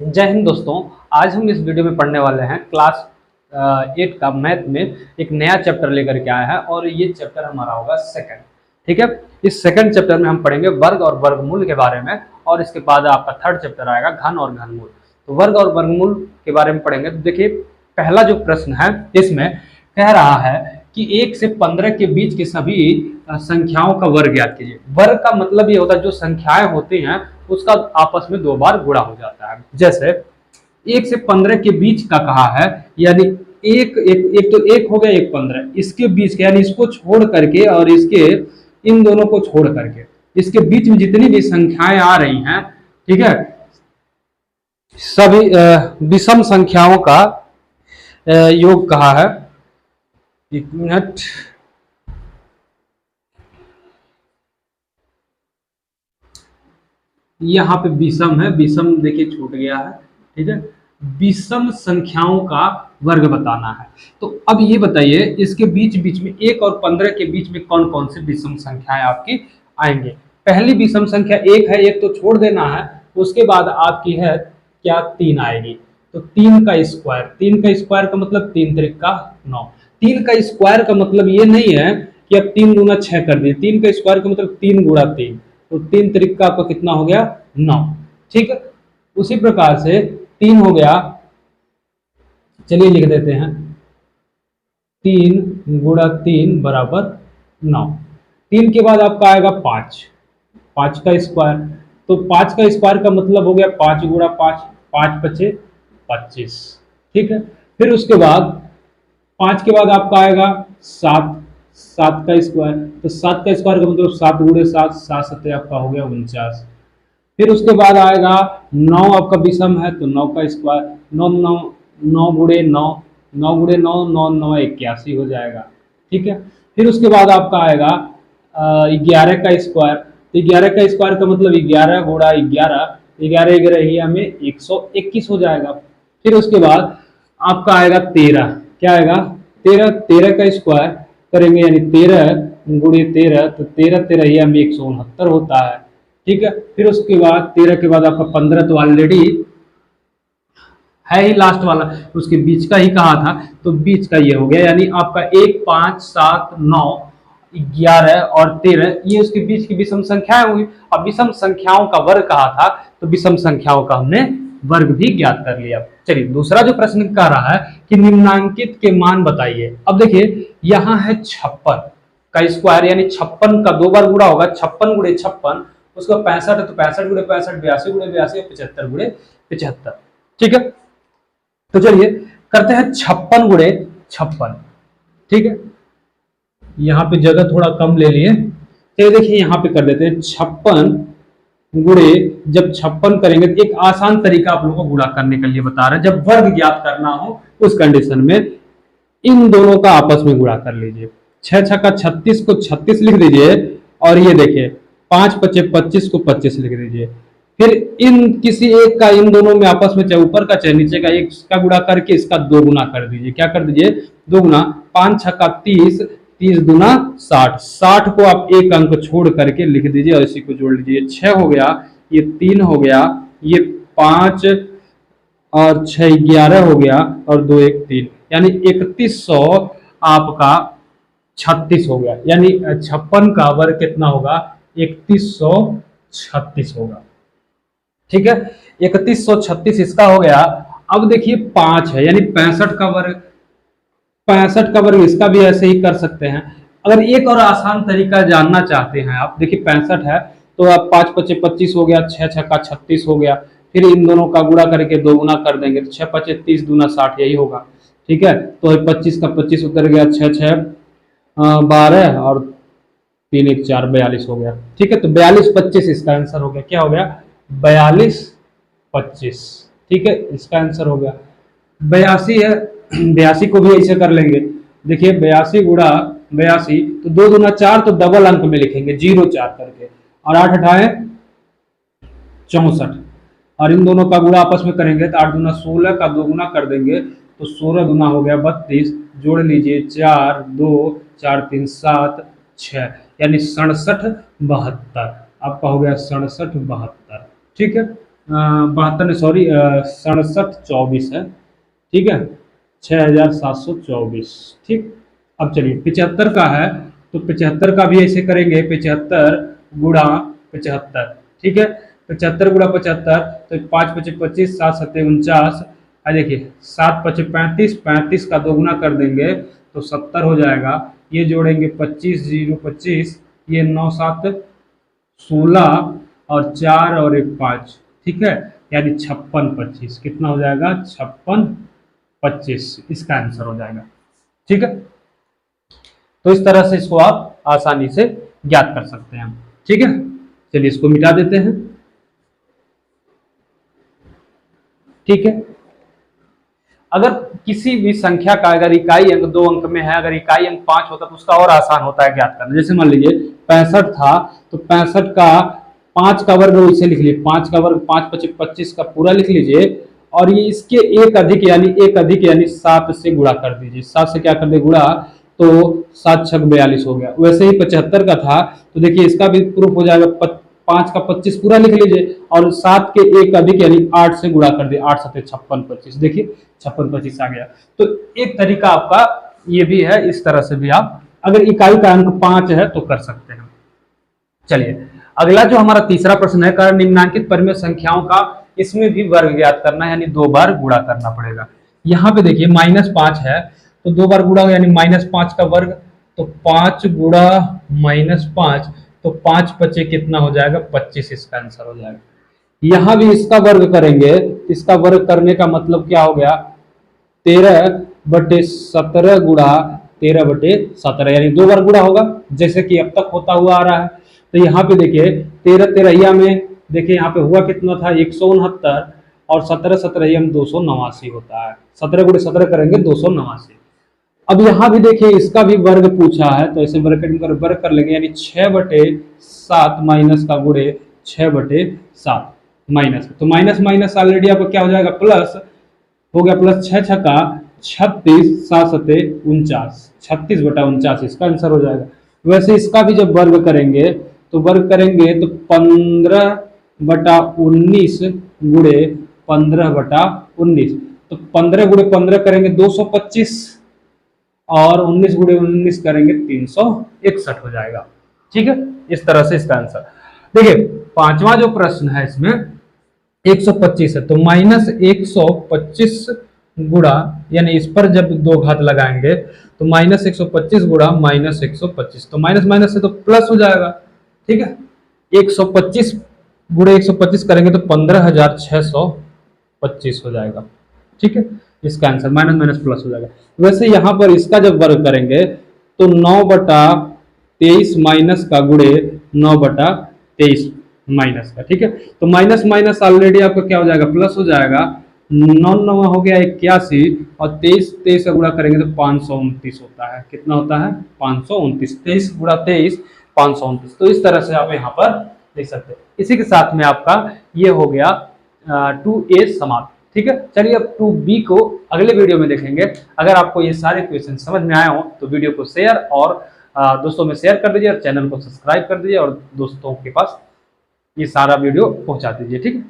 जय हिंद दोस्तों। आज हम इस वीडियो में पढ़ने वाले हैं क्लास 8 का मैथ में एक नया चैप्टर लेकर के आया है और ये चैप्टर हमारा होगा सेकंड। ठीक है, इस सेकंड चैप्टर में हम पढ़ेंगे वर्ग और वर्गमूल के बारे में और इसके बाद आपका थर्ड चैप्टर आएगा घन और घनमूल। तो वर्ग और वर्गमूल के बारे में पढ़ेंगे। तो देखिए, पहला जो प्रश्न है इसमें कह रहा है कि 1 से 15 के बीच की सभी संख्याओं का वर्ग ज्ञात कीजिए। वर्ग का मतलब ये होता है जो संख्याएं होती हैं उसका आपस में 2 बार गुणा हो जाता है। जैसे 1 से 15 के बीच का कहा है, यानी एक तो 1 हो गया, एक 15, इसके बीच का यानी इसको छोड़ करके और इसके इन दोनों को छोड़ करके इसके बीच में जितनी भी संख्याएं आ रही हैं, ठीक है, सभी विषम संख्याओं का योग कहा है। एक मिनट, यहाँ पे विषम है, विषम देखिए छूट गया है। ठीक है, विषम संख्याओं का वर्ग बताना है। तो अब ये बताइए इसके बीच बीच में 1 और 15 के बीच में कौन कौन से विषम संख्याएं आपकी आएंगे। पहली विषम संख्या 1 है, 1 तो छोड़ देना है। उसके बाद आपकी है क्या, 3 आएगी। तो 3 का स्क्वायर, 3 का स्क्वायर का मतलब 3 त्रिक का 9। 3 का स्क्वायर का मतलब ये नहीं है कि अब 3 दूना 6 कर दिए। 3 का स्क्वायर का मतलब 3 गुणा 3, तो 3 त्रिक का आपका कितना हो गया, 9। ठीक है, उसी प्रकार से 3 हो गया, चलिए लिख देते हैं 3 गुणा 3 बराबर 9। 3 के बाद आपका आएगा 5, 5 का स्क्वायर, तो 5 का स्क्वायर का मतलब हो गया 5 गुणा 5, 5 पचे 25। ठीक है, फिर उसके बाद 5 के बाद आपका आएगा 7, 7 का स्क्वायर, तो 7 का स्क्वायर का मतलब 7 गुणे 7, 7 सत्ते आपका हो गया 49। फिर उसके बाद आएगा 9, आपका विषम है तो 9 का स्क्वायर, 9 9 9 गुणे 9, 9 गुणे 9, 9 9 81 हो जाएगा। ठीक है, फिर उसके बाद आपका आएगा 11 का स्क्वायर, तो 11 का स्क्वायर का मतलब 11 गुणा 11, 11 11 में 121 हो जाएगा। फिर उसके बाद आपका आएगा 13, क्या आएगा 13, 13 का स्क्वायर करेंगे यानी 13 गुणे 13, तो 13 13 में 169 होता है। ठीक है, फिर उसके बाद 13 के बाद आपका 15 तो ऑलरेडी है ही लास्ट वाला, उसके बीच का ही कहा था, तो बीच का ये हो गया, यानी आपका 1 5 7 9 11 और 13 ये उसके बीच की विषम संख्याएं हुई। अब विषम संख्याओं का वर्ग कहा था तो विषम संख्याओं का हमने वर्ग भी ज्ञात कर लिया। चलिए दूसरा जो प्रश्न कह रहा है कि निम्नांकित के मान बताइए। अब देखिए यहाँ है 56 का स्क्वायर, यानी 56 का 2 बार गुणा होगा, 56 गुणे 56, उसका 65 है तो 65 गुणे 65, 82 गुणे 82, 75 गुणे 75। ठीक है, तो चलिए करते हैं 56 गुणे 56। ठीक है, यहाँ पे जगह थोड़ा कम ले लिए, तो देखिए यहाँ पे कर देते हैं 56 गुणे, जब 56 करेंगे तो एक आसान तरीका आप लोगों को गुणा करने के लिए बता रहे हैं। जब वर्ग ज्ञात करना हो उस कंडीशन में इन दोनों का आपस में गुणा कर लीजिए। 6 6 का 36 को 36 लिख दीजिए, और ये देखिए 5 पचे 25 को 25 लिख दीजिए। फिर इन किसी एक का इन दोनों में आपस में, चाहे ऊपर का चाहे नीचे का, एक का गुणा करके इसका 2 गुना कर दीजिए। क्या कर दीजिए, 2 गुना। 5 6 का 30, 30 दूना 60, 60 को आप एक अंक छोड़ करके लिख दीजिए और इसी को जोड़ लीजिए। 6 हो गया, ये 3 हो गया, ये 5 और 6 11 हो गया, और 2 1 3, यानी 3100 आपका 36 हो गया। यानी 56 का वर्ग कितना होगा, 3136 होगा। ठीक है, 3136 इसका हो गया। अब देखिए 5 है, यानी 65 का वर्ग, 65 का वर्ग इसका भी ऐसे ही कर सकते हैं। अगर एक और आसान तरीका जानना चाहते हैं आप, देखिए 65 है तो आप 5 पचे 25 हो गया, 6 6 का 36 हो गया, फिर इन दोनों का गुणा करके 2 गुना कर देंगे तो 6 पचे 30 दूना 60, यही होगा। ठीक है, तो 25 का 25 उतर गया, 6 6 12 और 3 1 4 42 हो गया। ठीक है, तो 42 25 इसका आंसर हो गया। क्या हो गया, 42 25। ठीक है, इसका आंसर हो गया। 82 है, 82 को भी ऐसे कर लेंगे। देखिए 82 गुणा 82, तो 2 दूना 4, तो डबल अंक में लिखेंगे 0 4 करके, और 8 8 64, और इन दोनों का गुणा आपस में करेंगे तो 8 दूना 16 का 2 गुना कर देंगे तो 16 गुना हो गया 32, जोड़ लीजिए 4 2 4 3 7 6, यानी 67 72 आपका हो गया, 67 72। ठीक है, 72 सॉरी 6724 है, ठीक है, 6724, ठीक। अब चलिए 75 का है, तो 75 का भी ऐसे करेंगे, 75 गुणा 75, ठीक है, 75 गुणा 75, तो 5 पचे 25, 7 सत्ते 49, देखिए 7 पचे 35, 35 का दोगुना कर देंगे तो 70 हो जाएगा। ये जोड़ेंगे 25 0 25, ये 9 7 16 और 4 और 1 5, ठीक है, यानी 56 25, कितना हो जाएगा 56 25, इसका आंसर हो जाएगा, ठीक है। तो इस तरह से इसको आप आसानी से ज्ञात कर सकते हैं, ठीक है। चलिए इसको मिटा देते हैं, ठीक है। अगर किसी भी संख्या का अगर इकाई अंक 2 अंक में है, अगर इकाई अंक 5 होता तो उसका और आसान होता है ज्ञात करना। जैसे मान लीजिए 65 था, तो 65 का 5 का वर्ग इसे लिख लीजिए, 5 का वर्ग 5 पचे 25 का पूरा लिख लीजिए, और ये इसके एक अधिक यानी 7 से गुणा कर दीजिए, 7 से क्या कर दे गुणा, तो 7 छक 42 हो गया। वैसे ही 75 का था, तो देखिए इसका भी प्रूफ हो जाएगा, 5 का 25 पूरा लिख लीजिए और 7 के एक अधिक यानी 8 से गुणा कर दिए, 8 7 56 25, देखिए 56 25 आ गया। तो एक तरीका आपका ये भी है, इस तरह से भी आप अगर इकाई का अंक 5 है तो कर सकते हैं। चलिए अगला जो हमारा तीसरा प्रश्न है, कर निम्नांकित परिमेय संख्याओं का, इसमें भी वर्ग ज्ञात करना है, यानी 2 बार गुणा करना पड़ेगा। यहाँ पे देखिए -5 है, तो 2 बार गुणा यानी -5 का वर्ग, तो 5 गुणा -5, तो 5 पचे कितना हो जाएगा 25, इसका आंसर हो जाएगा। यहां भी इसका वर्ग करेंगे, इसका वर्ग करने का मतलब क्या हो गया, 13/17 गुणा 13/17, यानी 2 बार गुणा होगा, जैसे कि अब तक होता हुआ आ रहा है। तो यहाँ पे देखिए 13 13 में देखिए यहाँ पे हुआ कितना था 169, और 17 17 में 289 होता है, 17 गुणे 17 करेंगे 289। अब यहाँ भी देखिए इसका भी वर्ग पूछा है, तो ऐसे वर्ग कर लेंगे, यानी 6/7 माइनस का गुणे 6/7 माइनस, तो माइनस माइनस ऑलरेडी आपको क्या हो जाएगा प्लस हो गया, प्लस 6 छक्का 36, 7 सत्ते 49, 36/49 इसका आंसर हो जाएगा। वैसे इसका भी जब वर्ग करेंगे तो 15/19 गुणे 15/19, तो 15 गुणे 15 करेंगे 225, और 19 गुणे 19 करेंगे 361 हो जाएगा, ठीक है। इस तरह से इसका आंसर देखिए। पांचवा जो प्रश्न है इसमें 125 है, तो -125 गुणा, यानी इस पर जब 2 घात लगाएंगे तो -125 गुणा -125, तो माइनस माइनस से तो प्लस हो जाएगा, ठीक है। 125 गुणे 125 करेंगे तो 15,625 हो जाएगा, ठीक है। इसका आंसर माइनस माइनस प्लस हो जाएगा। वैसे यहां पर इसका जब वर्ग करेंगे तो 9/23 माइनस का गुणे 9/23 माइनस का, ठीक है। तो माइनस माइनस ऑलरेडी आपका क्या हो जाएगा प्लस हो जाएगा, 9 9 हो गया 81, और 23 23 का गुणा करेंगे तो 529 होता है, कितना होता है 529, 23 गुणा 23 529। तो इस तरह से आप यहाँ पर देख सकते हैं। इसी के साथ में आपका ये हो गया 2A समाप्त, ठीक है। चलिए अब 2B को अगले वीडियो में देखेंगे। अगर आपको ये सारे क्वेश्चन समझ में आए हो तो वीडियो को शेयर और दोस्तों में शेयर कर दीजिए, और चैनल को सब्सक्राइब कर दीजिए, और दोस्तों के पास ये सारा वीडियो पहुंचा दीजिए, ठीक है।